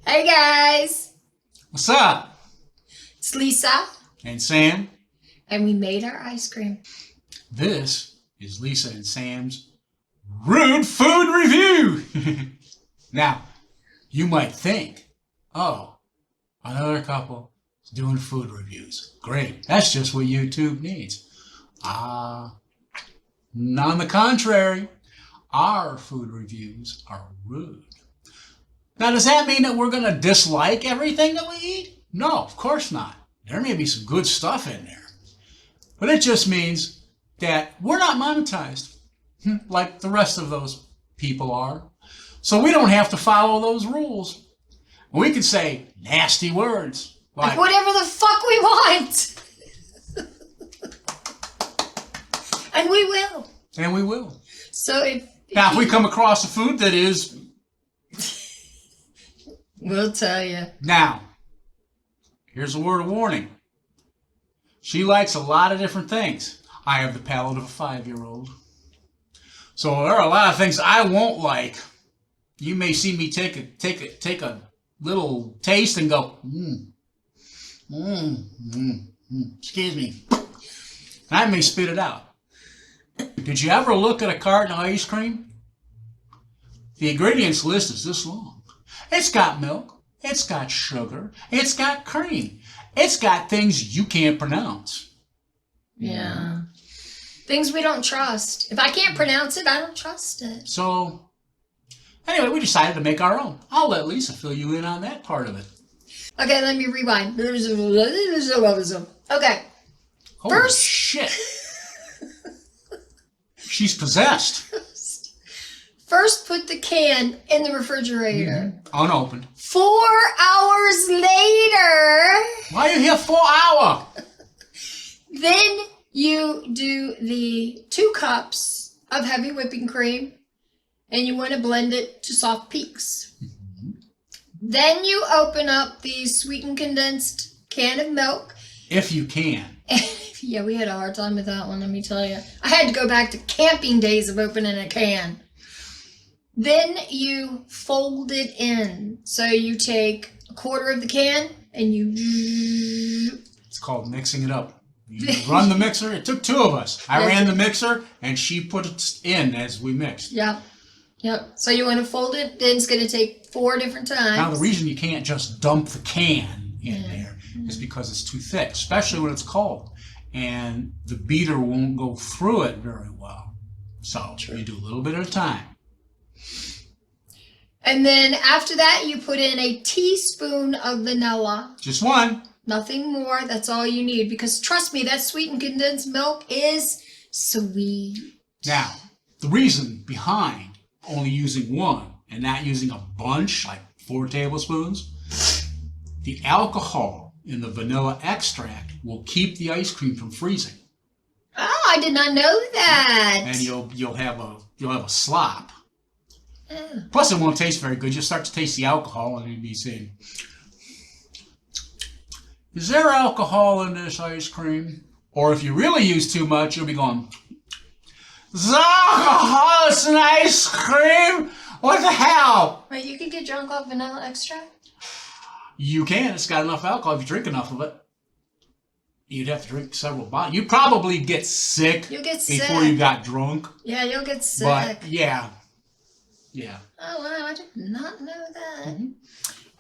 Hey guys, What's up? it's Lisa, And Sam. and we made our ice cream. This is Lisa and Sam's Rude Food Review. Now, you might think, oh, another couple is doing food reviews. Great. That's just what YouTube needs. On the contrary, our food reviews are rude. Now, does that mean that we're going to dislike everything that we eat? No, of course not. There may be some good stuff in there. But it just means that we're not monetized like the rest of those people are. So we don't have to follow those rules. We can say nasty words. Like whatever the fuck we want. And we will. And we will. So if we come across a food that is... We'll tell you. Now, here's a word of warning. She likes a lot of different things. I have the palate of a 5-year-old. So there are a lot of things I won't like. You may see me take a little taste and go, excuse me. And I may spit it out. Did you ever look at a carton of ice cream? The ingredients list is this long. It's got milk, it's got sugar, it's got cream. It's got things you can't pronounce. Yeah. Things we don't trust. If I can't pronounce it, I don't trust it. So, anyway, we decided to make our own. I'll let Lisa fill you in on that part of it. Okay, let me rewind. Okay. Holy First shit. She's possessed. First, put the can in the refrigerator. Unopened. 4 hours later. Why are you here 4 hours? Then you do the 2 cups of heavy whipping cream, and you want to blend it to soft peaks. Then you open up the sweetened condensed can of milk. If you can. Yeah, we had a hard time with that one, let me tell you. I had to go back to camping days of opening a can. Then you fold it in. So you take a quarter of the can and you... It's called mixing it up. You run the mixer. It took 2 of us. I ran the mixer and she put it in as we mixed. Yep. So you want to fold it. Then it's going to take 4 different times. Now the reason you can't just dump the can in there is because it's too thick, especially when it's cold. And the beater won't go through it very well. So you do a little bit at a time. And then after that, you put in a teaspoon of vanilla. Just 1. Nothing more. That's all you need. Because trust me, that sweetened condensed milk is sweet. Now, the reason behind only using 1 and not using a bunch, like 4 tablespoons, the alcohol in the vanilla extract will keep the ice cream from freezing. Oh, I did not know that. And you'll have a slop. Oh. Plus, it won't taste very good. You'll start to taste the alcohol, and you'll be saying, "Is there alcohol in this ice cream?" Or if you really use too much, you'll be going, "There's alcohol in ice cream? What the hell?" Wait, you can get drunk off vanilla extract? You can. It's got enough alcohol if you drink enough of it. You'd have to drink several bottles. You'd probably get sick. You'll get sick before you got drunk. Yeah, you'll get sick. But yeah. Oh wow, I did not know that.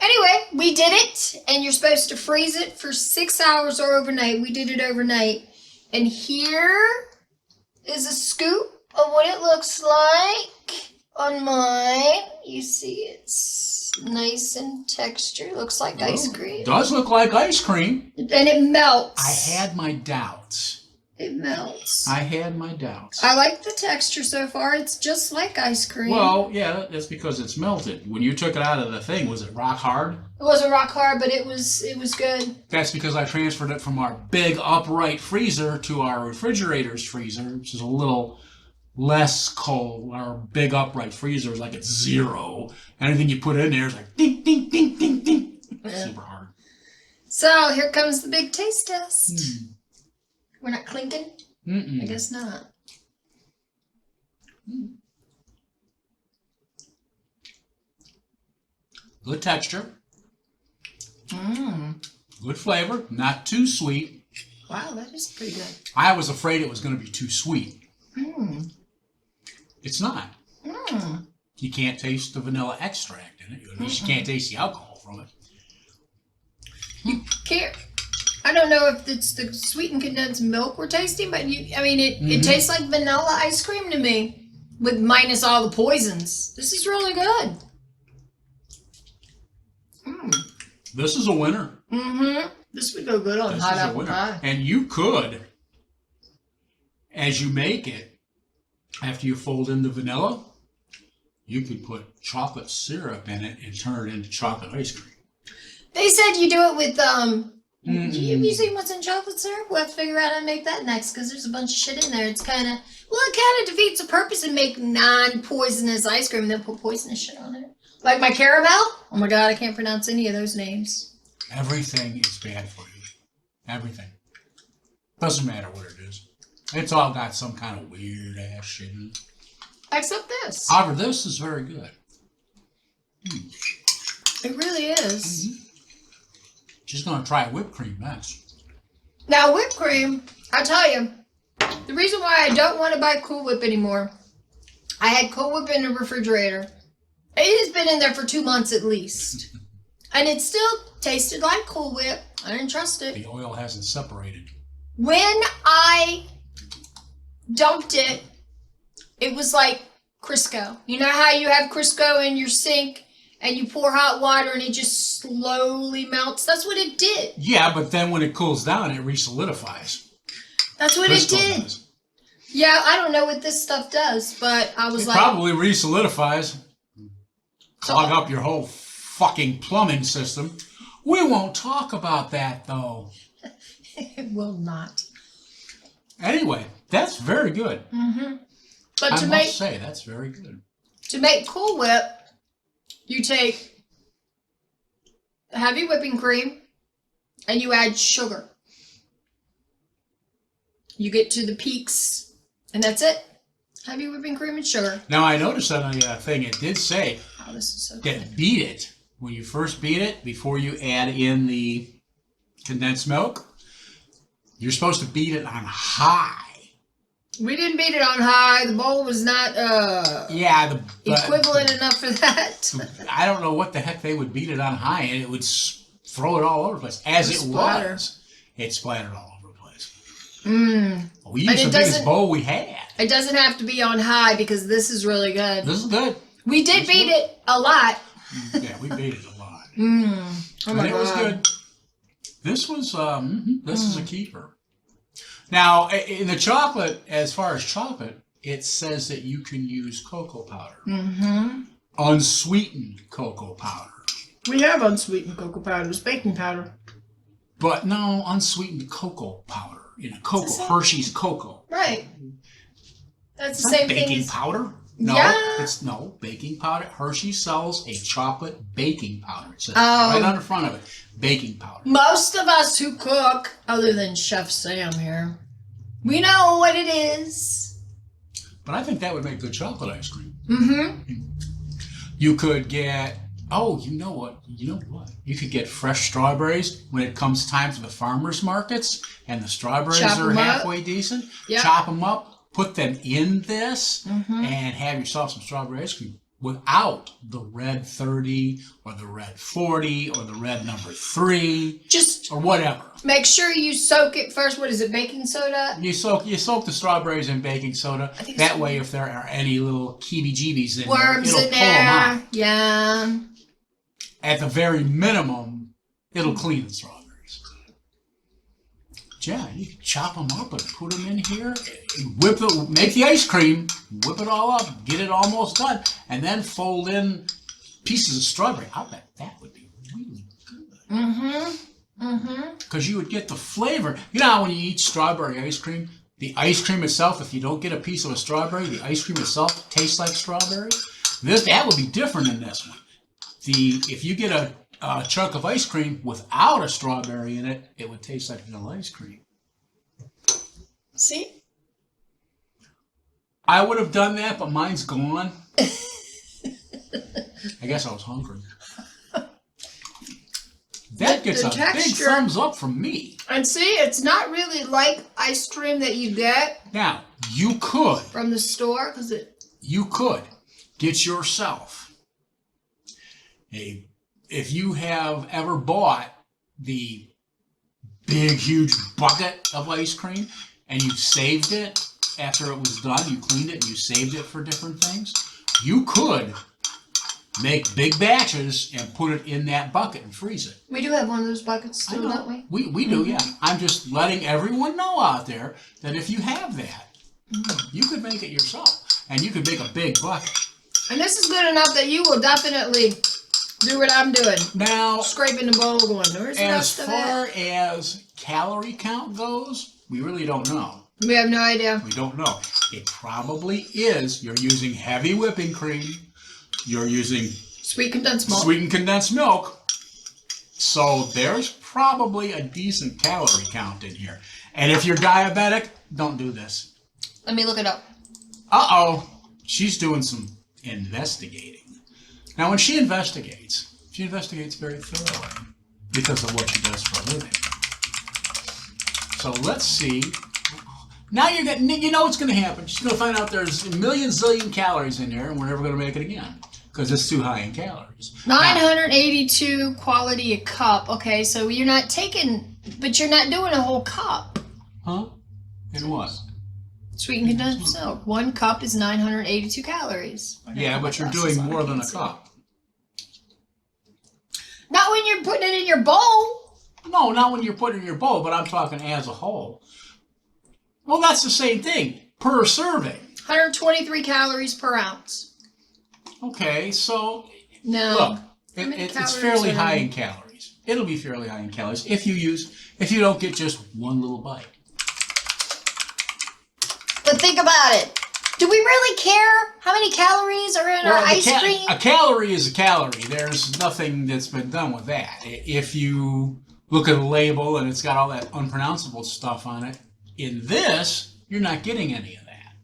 Anyway, we did it, and you're supposed to freeze it for 6 hours or overnight. We did it overnight. And here is a scoop of what it looks like on mine. You see it's nice in texture. Looks like ice cream. Does look like ice cream. And it melts. I had my doubts. It melts. I had my doubts. I like the texture so far. It's just like ice cream. Well, yeah, that's because it's melted. When you took it out of the thing, was it rock hard? It wasn't rock hard, but it was good. That's because I transferred it from our big upright freezer to our refrigerator's freezer, which is a little less cold. Our big upright freezer is like it's 0. Anything you put in there is like ding, ding, ding, ding, ding. Yeah. Super hard. So here comes the big taste test. We're not clinking? I guess not. Good texture. Good flavor, not too sweet. Wow, that is pretty good. I was afraid it was going to be too sweet. It's not. You can't taste the vanilla extract in it. At least you can't taste the alcohol from it. You can't. I don't know if it's the sweetened condensed milk we're tasting, but it tastes like vanilla ice cream to me, with minus all the poisons. This is really good. This is a winner. This would go good on hot apple pie. And you could, as you make it, after you fold in the vanilla, you could put chocolate syrup in it and turn it into chocolate ice cream. They said you do it with Have you seen what's in chocolate syrup? We'll have to figure out how to make that next, because there's a bunch of shit in there. It's kind of, it kind of defeats the purpose and make non-poisonous ice cream and then put poisonous shit on it. Like my caramel? Oh my god, I can't pronounce any of those names. Everything is bad for you. Everything. Doesn't matter what it is. It's all got some kind of weird ass shit in it. Except this. However, this is very good. It really is. Just going to try whipped cream next. Now, whipped cream, I tell you, the reason why I don't want to buy Cool Whip anymore, I had Cool Whip in the refrigerator. It has been in there for 2 months at least. And it still tasted like Cool Whip. I didn't trust it. The oil hasn't separated. When I dumped it, it was like Crisco. You know how you have Crisco in your sink and you pour hot water and it just slowly melts? That's what it did. Yeah, but then when it cools down, it resolidifies. That's what Crisco it did. Does. Yeah, I don't know what this stuff does, but I was it probably resolidifies. Clog up your whole fucking plumbing system. We won't talk about that, though. It will not. Anyway, that's very good. But I must say, that's very good. To make Cool Whip, you take heavy whipping cream and you add sugar. You get to the peaks, and that's it. Heavy whipping cream and sugar. Now, I noticed on the thing, it did say this is so that beat it. When you first beat it, before you add in the condensed milk, you're supposed to beat it on high. We didn't beat it on high. The bowl was not equivalent enough for that. I don't know what the heck they would beat it on high, and it would throw it all over the place. As it was, it splattered all over the place. We used the biggest bowl we had. It doesn't have to be on high because this is really good. This is good. We did beat it a lot. Yeah, we beat it a lot. Oh my God. It was good. This was, this is a keeper. Now, in the chocolate, as far as chocolate, it says that you can use cocoa powder. Unsweetened cocoa powder. We have unsweetened cocoa powder. It's baking powder. But no, unsweetened cocoa powder. Hershey's cocoa. Right. That's the same thing. Baking powder? No, it's baking powder. Hershey sells a chocolate baking powder. It says right on the front of it, baking powder. Most of us who cook, other than Chef Sam here, we know what it is. But I think that would make good chocolate ice cream. You could get, you know what? You could get fresh strawberries when it comes time to the farmers markets, and the strawberries are halfway decent. Yep. Chop them up. Put them in this and have yourself some strawberry ice cream without the red 30 or the red 40 or the red number 3 or whatever. Make sure you soak it first. What is it, baking soda? You soak the strawberries in baking soda. That way, if there are any little heebie-jeebies in worms there, it'll pull them out. Yeah. At the very minimum, it'll clean the strawberries. Yeah, you can chop them up and put them in here. Make the ice cream, whip it all up, get it almost done, and then fold in pieces of strawberry. I bet that would be really good. Because you would get the flavor. You know how when you eat strawberry ice cream, the ice cream itself, if you don't get a piece of a strawberry, the ice cream itself tastes like strawberry. That would be different in this one. If you get a chunk of ice cream without a strawberry in it, it would taste like vanilla ice cream. See? I would have done that, but mine's gone. I guess I was hungry. That That gets the a big texture. thumbs up from me. And see, it's not really like ice cream that you get Now, you could. from the store, because it. You could get yourself if you have ever bought the big, huge bucket of ice cream and you saved it after it was done, you cleaned it and you saved it for different things, you could make big batches and put it in that bucket and freeze it. We do have one of those buckets still, don't we? We do, yeah. I'm just letting everyone know out there that if you have that, you could make it yourself. And you could make a big bucket. And this is good enough that you will definitely do what I'm doing. Now, Scraping the bowl going, where's the rest of it? As far as calorie count goes, we really don't know. We have no idea. We don't know. It probably is. You're using heavy whipping cream. You're using Sweet condensed milk. sweetened condensed milk. So there's probably a decent calorie count in here. And if you're diabetic, don't do this. Let me look it up. Uh-oh. She's doing some investigating. Now, when she investigates very thoroughly because of what she does for a living. So let's see. Now you're getting, you know what's going to happen. She's going to find out there's a million zillion calories in there, and we're never going to make it again because it's too high in calories. 982 quality a cup. Okay, so you're not taking, but you're not doing a whole cup. Huh? In what? Sweetened condensed milk. 1 cup is 982 calories. Yeah, but you're doing more than a cup. Not when you're putting it in your bowl. No, not when you're putting it in your bowl, but I'm talking as a whole. Well, that's the same thing. Per serving. 123 calories per ounce. Okay, so No. look, it's fairly high in calories. It'll be fairly high in calories if you don't get just one little bite. But think about it. Do we really care how many calories are in our ice cream? A calorie is a calorie. There's nothing that's been done with that. If you look at a label and it's got all that unpronounceable stuff on it, in this, you're not getting any of that.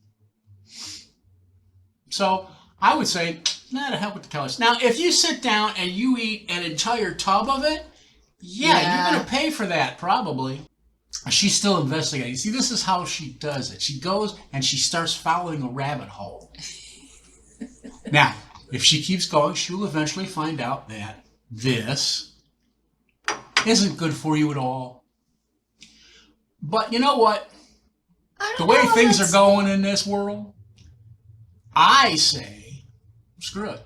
So I would say, nah, to help with the calories. Now, if you sit down and you eat an entire tub of it, yeah. You're going to pay for that, probably. She's still investigating. See, this is how she does it. She goes and she starts following a rabbit hole. Now, if she keeps going, she'll eventually find out that this isn't good for you at all. But you know what? The way things are going in this world, I say, screw it.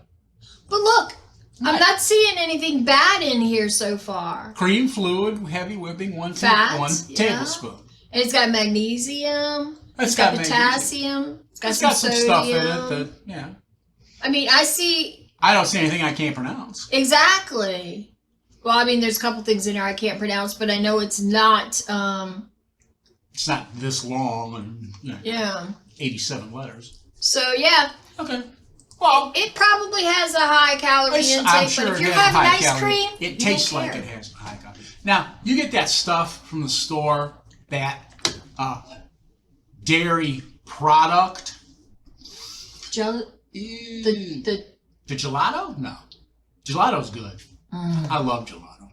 But look, I'm not seeing anything bad in here so far. Cream fluid, heavy whipping, one Fats, tablespoon. And it's got magnesium. It's got potassium. It's got some stuff in it that, yeah. I mean, I don't see anything I can't pronounce. Exactly. Well, I mean, there's a couple things in there I can't pronounce, but I know it's not. It's not this long and 87 letters. So yeah. Okay. Well, it probably has a high calorie intake, I'm sure but if it you're has having high ice calorie. cream, It tastes like it has high calorie. Now, you get that stuff from the store, that dairy product. The gelato? No. Gelato's good. I love gelato.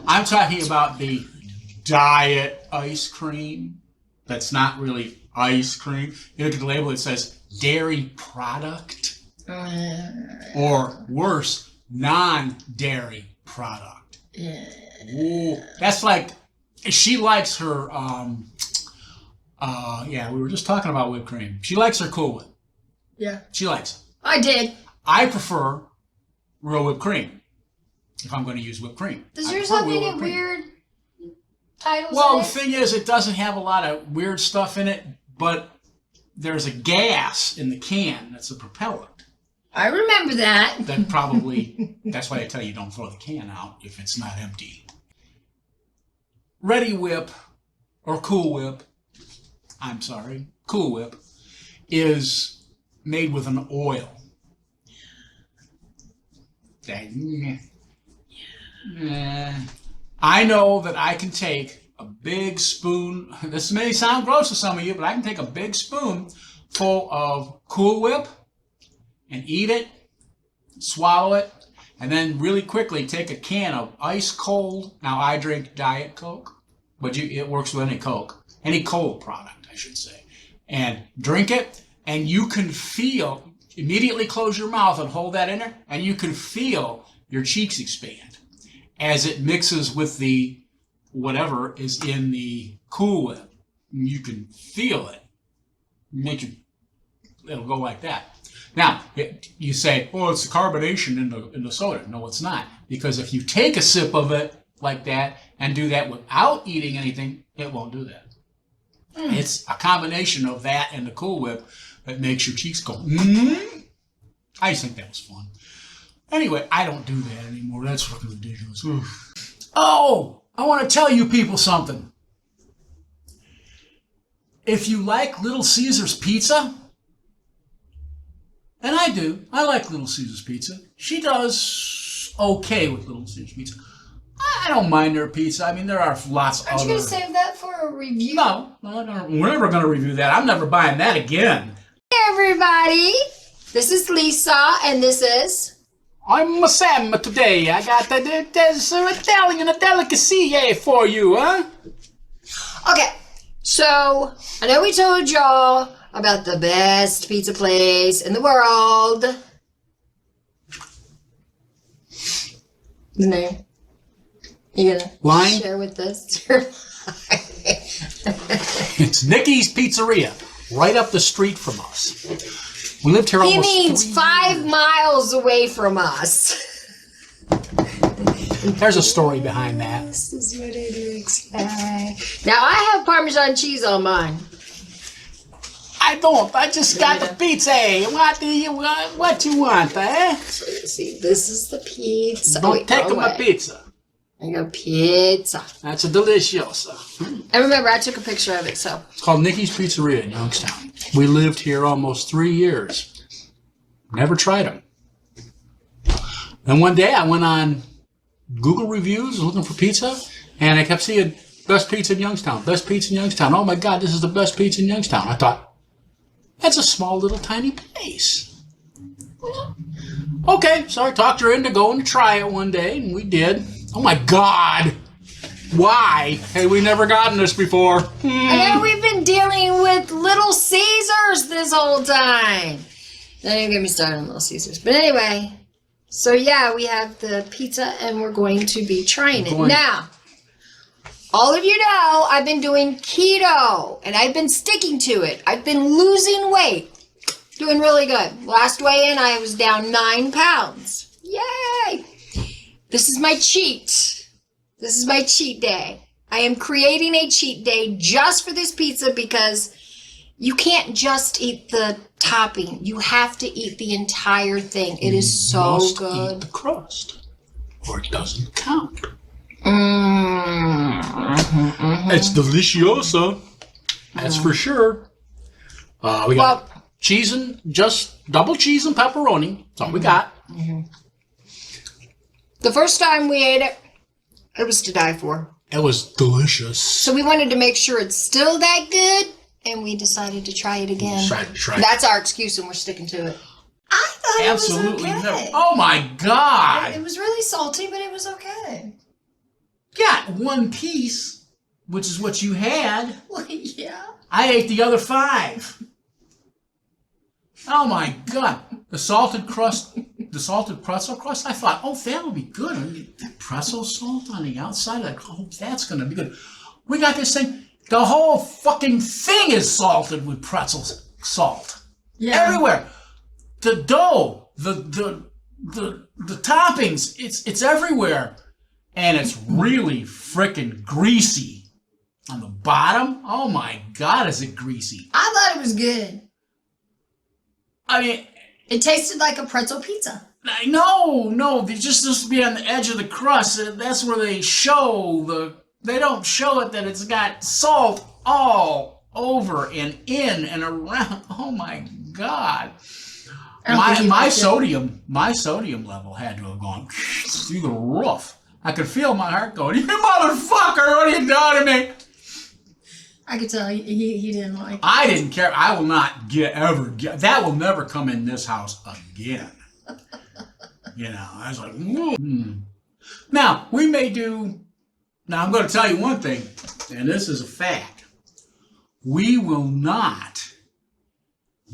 I'm talking about the diet ice cream that's not really ice cream. You look at the label, it says dairy product. Or worse, non-dairy product. Ooh, that's like, she likes her, we were just talking about whipped cream. She likes her Cool Whip. Yeah. She likes it. I did. I prefer real whipped cream if I'm going to use whipped cream. Does yours have any weird titles in it? Well, the thing is, it doesn't have a lot of weird stuff in it, but there's a gas in the can that's a propellant. I remember that. That's why I tell you don't throw the can out if it's not empty. Ready Whip, or Cool Whip, Cool Whip, is made with an oil. I know that I can take a big spoon, this may sound gross to some of you, but I can take a big spoon full of Cool Whip and eat it, swallow it, and then really quickly take a can of ice cold. Now I drink Diet Coke, but it works with any Coke, any cold product, I should say, and drink it, and you can feel. Immediately close your mouth and hold that in there, and you can feel your cheeks expand as it mixes with the whatever is in the Cool Whip. You can feel it. It'll go like that. Now, you say, oh, it's the carbonation in the soda. No, it's not. Because if you take a sip of it like that and do that without eating anything, it won't do that. It's a combination of that and the Cool Whip that makes your cheeks go, I just think that was fun. Anyway, I don't do that anymore. That's fucking ridiculous. Oof. Oh, I want to tell you people something. If you like Little Caesars pizza, and I do, I like Little Caesars pizza. She does okay with Little Caesars pizza. I don't mind their pizza. I mean, there are lots of other... Aren't you going to save that for a review? No, we're never going to review that. I'm never buying that again. Hey, everybody. This is Lisa, and this is... I'm Sam today. I got there's an Italian delicacy for you, huh? Okay, so I know we told y'all about the best pizza place in the world. The name? You gonna Line? share with us? It's Nikki's Pizzeria, right up the street from us. We lived here almost 3 years. 5 miles away from us. There's a story behind that. This is what it looks like. Now, I have Parmesan cheese on mine. I don't. I just got the pizza. What do you want? What you want, eh? So you see, this is the pizza. Don't take my pizza. I go pizza. That's a delicious. And remember, I took a picture of it, so. It's called Nikki's Pizzeria in Youngstown. We lived here almost 3 years. Never tried them. Then one day I went on Google reviews looking for pizza, and I kept seeing best pizza in Youngstown, best pizza in Youngstown. Oh my God, this is the best pizza in Youngstown. I thought, that's a small little tiny place. Okay, so I talked her into going to try it one day, and we did. Oh my God. Why have we never gotten this before? I know we've been dealing with Little Caesars this whole time. Don't even get me started on Little Caesars. But anyway, so yeah, we have the pizza and we're going to be trying it. Now, all of you know I've been doing keto and I've been sticking to it. I've been losing weight. Doing really good. Last weigh-in, I was down 9 pounds. Yay! This is my cheat. This is my cheat day. I am creating a cheat day just for this pizza because you can't just eat the topping. You have to eat the entire thing. It is so good. Eat the crust, or it doesn't count. It's delicioso. That's for sure. We got cheese and just double cheese and pepperoni. That's all we got. The first time we ate it, it was to die for. It was delicious. So we wanted to make sure it's still that good, and we decided to try it again. That's our excuse, and we're sticking to it. I thought it was okay. Never. Oh my God! It was really salty, but it was okay. Got one piece, which is what you had. Well, yeah. I ate the other 5. Oh my God! The salted pretzel crust. I thought, oh, that'll be good. I mean, that pretzel salt on the outside. Like, oh, that's gonna be good. We got this thing. The whole fucking thing is salted with pretzel salt. Yeah. Everywhere. The dough, the toppings. It's everywhere, and it's really frickin' greasy on the bottom. Oh my God, is it greasy? I thought it was good. I mean, it tasted like a pretzel pizza. No, they just supposed to be on the edge of the crust. That's where they show they don't show it that it's got salt all over and in and around. Oh my God. My sodium level had to have gone through the roof. I could feel my heart going, you motherfucker, what are you doing to me? I could tell he didn't like it. I didn't care. I will not ever get that will never come in this house again. you know. I was like, Now, we may do, now I'm going to tell you one thing, and this is a fact. We will not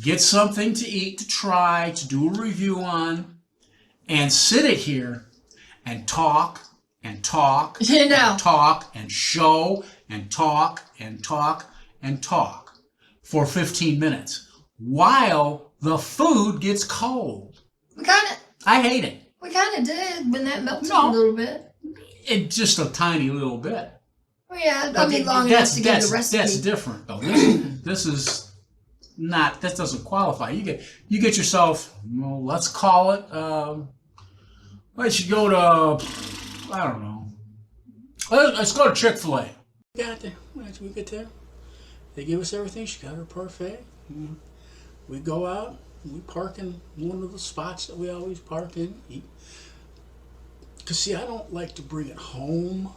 get something to eat, to try, to do a review on, and sit it here and talk and talk and talk and show and talk and talk and talk for 15 minutes while the food gets cold. I hate it. We kind of did when that melted a little bit. Just a tiny little bit. Well, yeah, I mean long enough to get the recipe. That's different though. This is not. That doesn't qualify. You get yourself. Well, let's call it. Let's go to. I don't know. Let's go to Chick-fil-A. We got there. Once we get there, they give us everything. She got her parfait. We go out. We park in one of the spots that we always park in. Eat. Cause see, I don't like to bring it home.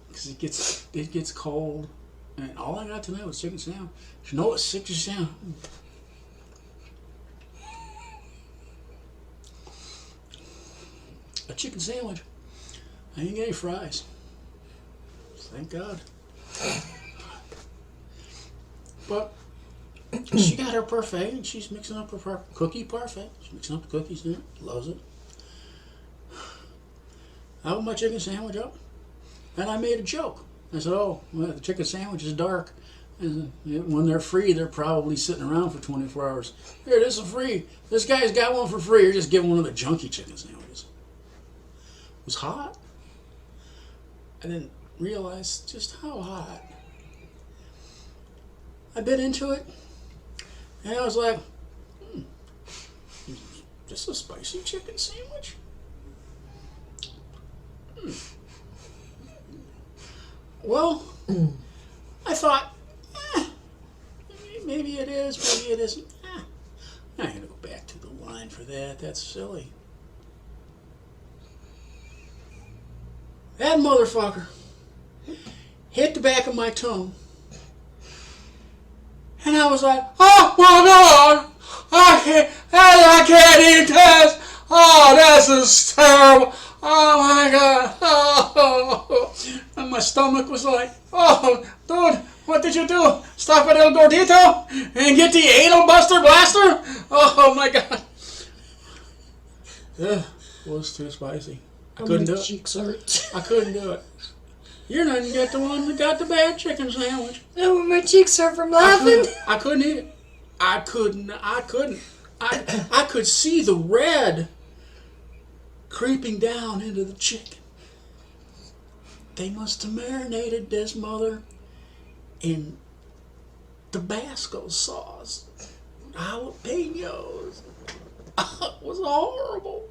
Because it gets cold, and all I got tonight was chicken sandwich. You know what sick you down? A chicken sandwich. I ain't got any fries. Thank God. But she got her parfait, and she's mixing up her cookie parfait. She's mixing up the cookies in it. Loves it. I opened my chicken sandwich up. And I made a joke. I said, oh, well, the chicken sandwich is dark. And when they're free, they're probably sitting around for 24 hours. Here, this is free. This guy's got one for free. You're just giving one of the junky chicken sandwiches. It was hot. I didn't realize just how hot. I bit into it. And I was like, just a spicy chicken sandwich? Well, I thought, maybe it is, maybe it isn't. I ain't gonna go back to the line for that. That's silly. That motherfucker hit the back of my tongue. And I was like, oh my God, I can't eat this. Oh, this is terrible. Oh my God. Oh. And my stomach was like, oh, dude, what did you do? Stop at El Gordito and get the anal buster blaster? Oh my God. Ugh, it was too spicy. I couldn't do it. My cheeks hurt. I couldn't do it. You're not even get the one that got the bad chicken sandwich. No, my cheeks hurt from laughing. I couldn't eat it. I couldn't. I could see the red creeping down into the chicken. They must have marinated this mother in Tabasco sauce, jalapenos. It was horrible.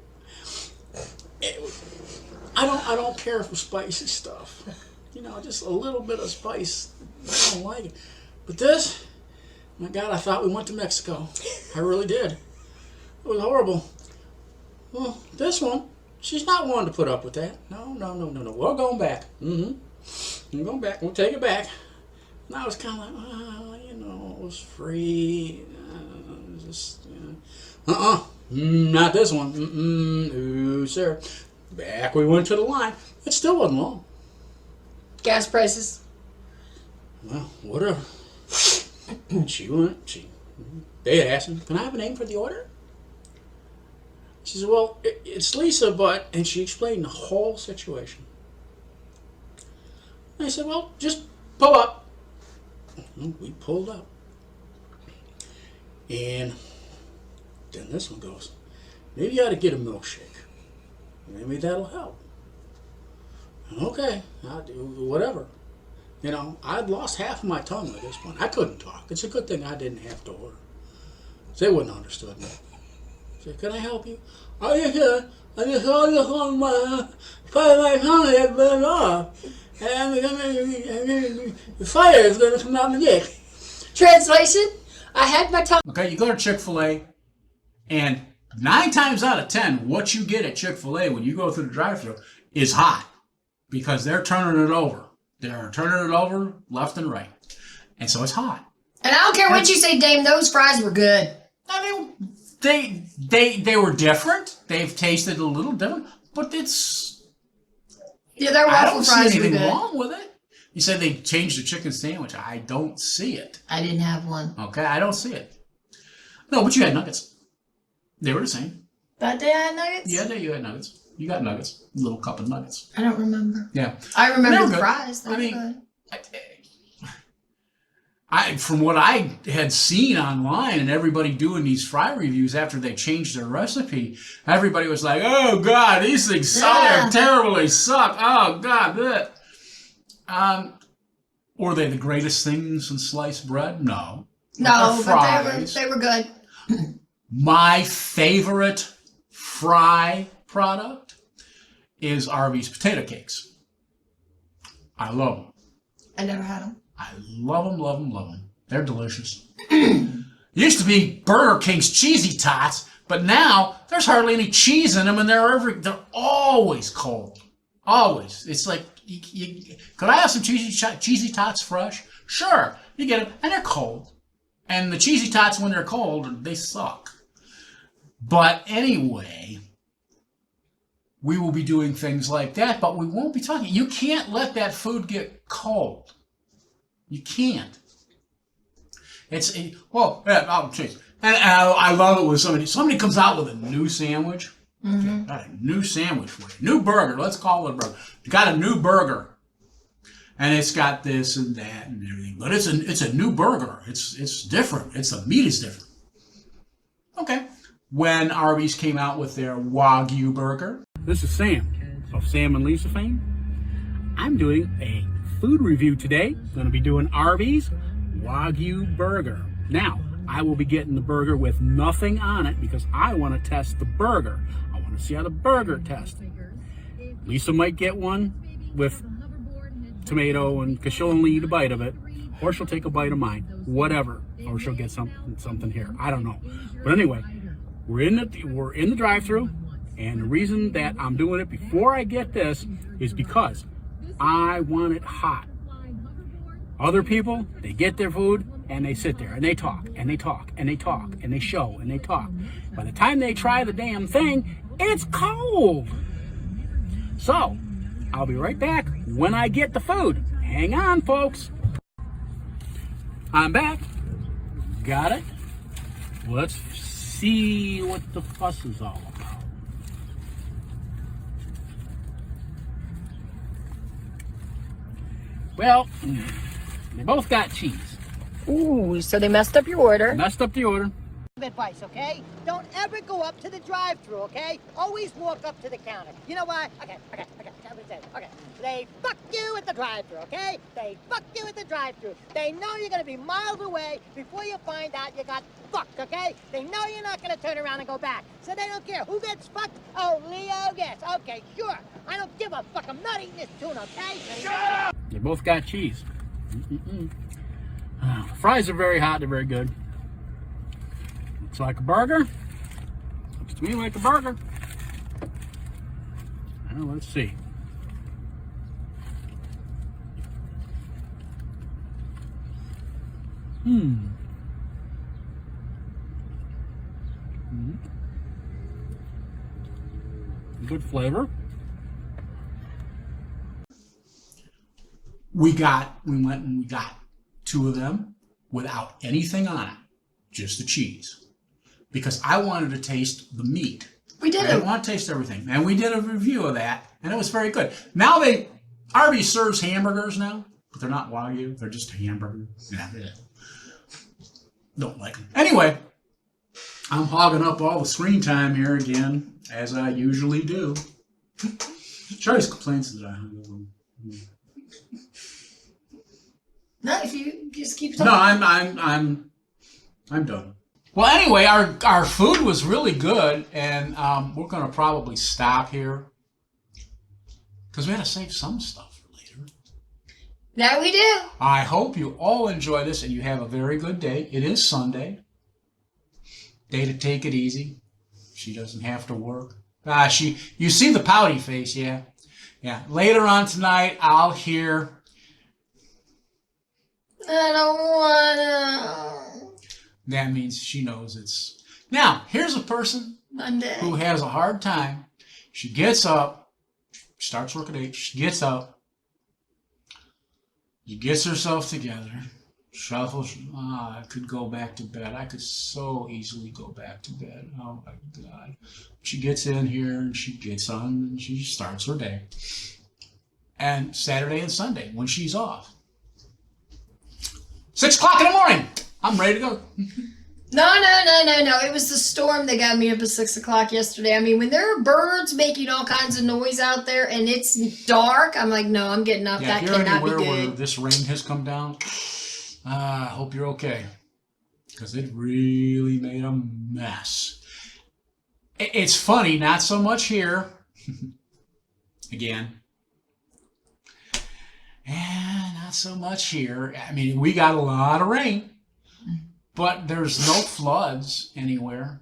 I don't care for spicy stuff. You know, just a little bit of spice. I don't like it. But this, my God, I thought we went to Mexico. I really did. It was horrible. Well, this one, she's not one to put up with that. No. We're going back. We're going back. We'll take it back. And I was kind of like, well, you know, it was free. Not this one. No, sir. Back we went to the line. It still wasn't long. Gas prices. Well, whatever. They had asked me, can I have a name for the order? She said, well, it's Lisa, but, and she explained the whole situation. And I said, well, just pull up. Well, we pulled up. And then this one goes, maybe you ought to get a milkshake. Maybe that'll help. Okay, I'll do whatever. You know, I'd lost half of my tongue at this point. I couldn't talk. It's a good thing I didn't have to order. They wouldn't have understood me. I said, can I help you? Oh, you can. I just hold this on my tongue and burn off. And the fire is going to come out my neck. Translation, I had my tongue. Okay, you go to Chick-fil-A, and 9 times out of 10, what you get at Chick-fil-A when you go through the drive-thru is hot. Because they're turning it over. They're turning it over left and right. And so it's hot. And I don't care what you say, Dame, those fries were good. I mean, they were different. They've tasted a little different, but Yeah, their I waffle don't see fries were anything good. wrong with it. You said they changed the chicken sandwich. I don't see it. I didn't have one. Okay, I don't see it. No, but you had nuggets. They were the same. That day I had nuggets? Yeah, you had nuggets. You got nuggets. A little cup of nuggets. I don't remember. Yeah. I remember the good. fries. They were mean, good. from what I had seen online and everybody doing these fry reviews after they changed their recipe, everybody was like, "Oh God, these things suck. They're terrible. They suck. Oh God, that." Were they the greatest things in sliced bread? No. No, but fries. they were good. My favorite fry product is Arby's potato cakes. I love them. I never had them. I love them, love them, love them. They're delicious. Used to be Burger King's cheesy tots, but now there's hardly any cheese in them, and they're always cold. Always. It's like, could I have some cheesy tots fresh? Sure, you get them, and they're cold. And the cheesy tots, when they're cold, they suck. But anyway, we will be doing things like that, but we won't be talking. You can't let that food get cold. You can't. I'll change. And I love it when somebody comes out with a new sandwich. Mm-hmm. Got a new sandwich for you. New burger. Let's call it a burger. You got a new burger. And it's got this and that and everything. But it's a new burger. It's different. The meat is different. Okay. When Arby's came out with their Wagyu burger. This is Sam of Sam and Lisa fame. I'm doing a food review today. Going to be doing Arby's Wagyu burger. Now, I will be getting the burger with nothing on it because I want to test the burger. I want to see how the burger tests. Lisa might get one with tomato and because she'll only eat a bite of it, or she'll take a bite of mine, whatever, or she'll get something here. I don't know. But anyway, we're in the drive-thru, and the reason that I'm doing it before I get this is because I want it hot. Other people, they get their food and they sit there and they talk and they talk and they talk and they show and they talk. By the time they try the damn thing, it's cold. So, I'll be right back when I get the food. Hang on, folks. I'm back. Got it. Let's see what the fuss is all about. Well, they both got cheese. Ooh, so they messed up your order. Messed up the order. Advice, okay? Don't ever go up to the drive-thru, okay? Always walk up to the counter. You know why? Okay. They fuck you at the drive-thru, okay? They fuck you at the drive-thru. They know you're gonna be miles away before you find out you got fucked, okay? They know you're not gonna turn around and go back. So they don't care. Who gets fucked? Oh, Leo gets. Okay, sure. I don't give a fuck. I'm not eating this tuna, okay? Shut up! They both got cheese. Fries are very hot. They're very good. Looks like a burger. Looks to me like a burger. Well, let's see. Good flavor. We went and we got two of them without anything on it, just the cheese. Because I wanted to taste the meat. We did. I didn't want to taste everything. And we did a review of that, and it was very good. Now Arby's serves hamburgers now, but they're not Wagyu. They're just hamburgers. Yeah. Don't like them. Anyway, I'm hogging up all the screen time here again, as I usually do. Charlie's complains that I hung up on. No, if you just keep No, talking. I'm done. Well, anyway, our food was really good, and we're going to probably stop here because we had to save some stuff for later. That we do. I hope you all enjoy this and you have a very good day. It is Sunday. Day to take it easy. She doesn't have to work. You see the pouty face, yeah. Yeah. Later on tonight, I'll hear. I don't wanna. That means she knows it's Now, here's a person Monday. who has a hard time. She gets up, starts work at 8, she gets up, she gets herself together, shuffles. I could go back to bed. I could so easily go back to bed. Oh my God. She gets in here and she gets on and she starts her day. And Saturday and Sunday, when she's off, 6 o'clock in the morning, I'm ready to go. No. It was the storm that got me up at 6 o'clock yesterday. I mean, when there are birds making all kinds of noise out there and it's dark, I'm like, no, I'm getting up. Yeah, That if you're cannot be anywhere where good. this rain has come down, I hope you're okay. Because it really made a mess. It's funny, not so much here. Again. And not so much here. I mean, we got a lot of rain. But there's no floods anywhere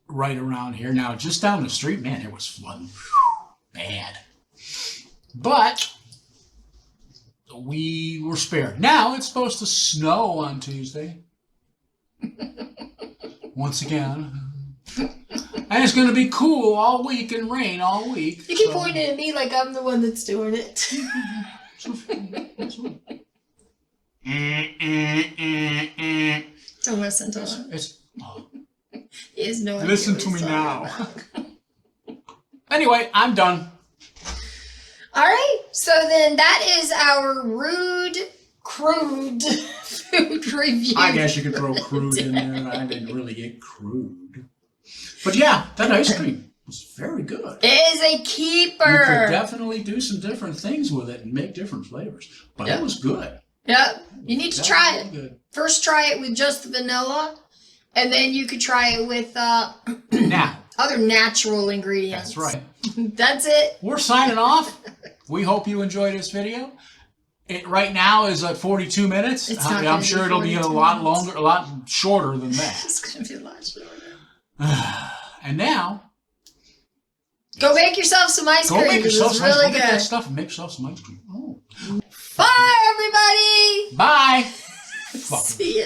right around here. Now, just down the street, man, it was flooding bad. But we were spared. Now, it's supposed to snow on Tuesday. Once again. And it's going to be cool all week and rain all week. You keep pointing at me like I'm the one that's doing it. Don't listen to him. He has no idea Listen what to he's me talking now. about. Anyway, I'm done. All right, so then that is our crude food review. I guess you could throw crude in there. I didn't really get crude. But yeah, that ice cream was very good. It is a You keeper. could definitely do some different things with it and make different flavors. But Yep. it was good. Yep, you need to try it. Definitely good. First, try it with just the vanilla, and then you could try it with Now, other natural ingredients. that's right. That's it. We're signing off. We hope you enjoyed this video. It right now is at 42 minutes. It's not I'm gonna sure be it'll be a 42 lot minutes. longer, a lot shorter than that. It's going to be a lot shorter. And now, Go make yourself some ice go cream. make 'cause yourself it's some ice really cream. Go get that good. stuff and make yourself some ice cream. Oh. Bye, everybody. Bye. See you.